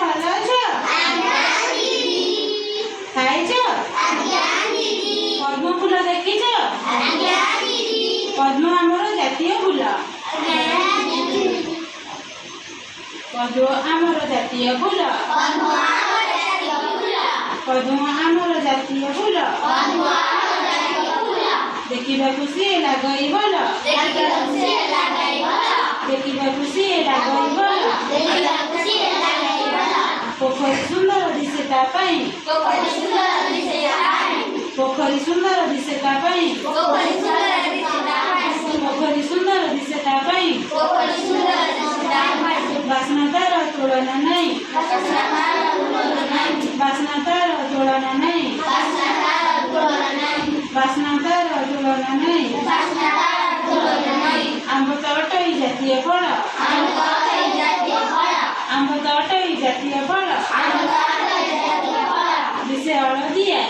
ଭଲ ଅଛ? ଖାଇଛ? ପଦ୍ମ ଫୁଲ ଦେଖିଛ? ପଦ୍ମ ଆମର ଜାତୀୟ ଫୁଲ। ପଦ୍ମ ଆମର ଜାତୀୟ ଫୁଲ। ପଦ୍ମ ଆମର ଜାତୀୟ ଫୁଲ। ଦେଖିବାକୁ ସିଏ ଲାଗଇ ଭଲ। ଦେଖିବାକୁ ସିଏ ଲାଗଇ ଭଲ। ପୋଖରୀ ସୁନ୍ଦର ଦିଶେ ତା ପାଇଁ। ପୋଖରୀ ସୁନ୍ଦର ଦିଶେ ତା ପାଇଁ। ପୋଖରୀ ସୁନ୍ଦର ଦିଶେ ତା ପାଇଁ। ବାସ୍ନା ତାର ତୁଳନା ନାହିଁ। ବାସ୍ନା ତାର ତୁଳନା ନାହିଁ। ବାସ୍ନା ତାର ତୁଳନା ନାହିଁ। ଆମ୍ବ ତ ଅଟଇ ଜାତୀୟ ଫଳ। ଆମ୍ବ ତ ଅଟଇ ଜାତୀୟ ଫଳ। ଦିଶେ ହଳଦିଆ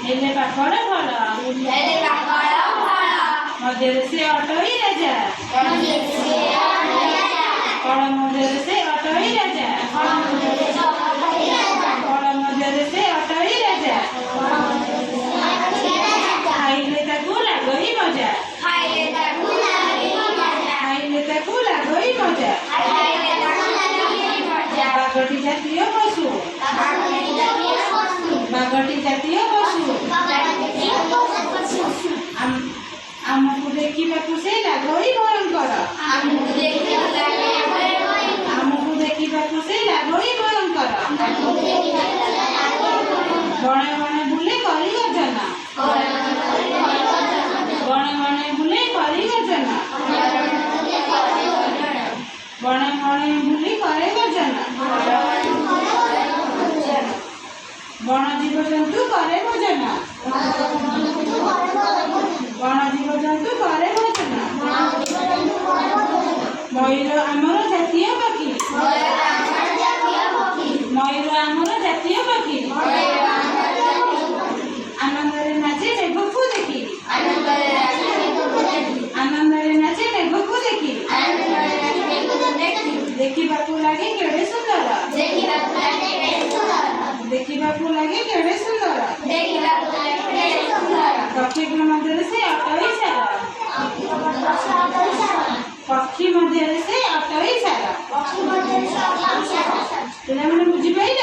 ହେଲେ ପାକଳ ଫଳ। ମଧ୍ୟରେ ସେ ଅଟଇ ରାଜା। ଫଳ ମଧ୍ୟରେ ସେ ଅଟଇ ରାଜା। ଫଳ ମଧ୍ୟରେ ସେ ଅଟଇ ରାଜା। ଖାଇଲେ ତାକୁ ଲାଗଇ ମଜା। ଖାଇଲେ ତାକୁ ଲାଗଇ ମଜା। ବାଘଟି ଜାତୀୟ ପଶୁ। ବାଘଟି ଜାତୀୟ ପଶୁ। ଆମକୁ ଦେଖିବାକୁ ସେ ଲାଗଇ ଭୟଙ୍କର। ଆମକୁ ଦେଖିବାକୁ ସେ ଲାଗଇ ଭୟଙ୍କର। ବଣେ ବଣେ ବୁଲେ କରି ଗର୍ଜନ। ବଣେ ବଣେ ବୁଲେ କରି ଗର୍ଜନ। ବଣେ ବଣେ ବୁଲି କରେ ଗର୍ଜନ। ବଣ ଜୀବଜନ୍ତୁ କରେ ଭୋଜନ। ବଣ ଜୀବଜନ୍ତୁ କରେ ଭୋଜନ। ମୟୂର ଆମର ଜାତୀୟ ପକ୍ଷୀ। ମୟୂର ଆମର ଜାତୀୟ ପକ୍ଷୀ। ଆନନ୍ଦରେ ନାଚେ ମେଘକୁ ଦେଖି। ଆନନ୍ଦରେ ନାଚେ ମେଘକୁ ଦେଖି। ଦେଖିବାକୁ ଲାଗେ କେଡ଼େ ସୁନ୍ଦର। ଦେଖିବାକୁ ଲାଗେ କେଡ଼େ ସୁନ୍ଦର। ପକ୍ଷୀଙ୍କ ମଧ୍ୟରେ ସେ ଅଟଇ ସାର। ପକ୍ଷୀ ମଧ୍ୟରେ ସେ ଅଟଇ ସାର। ପିଲାମାନେ ବୁଝିପାରିଲ?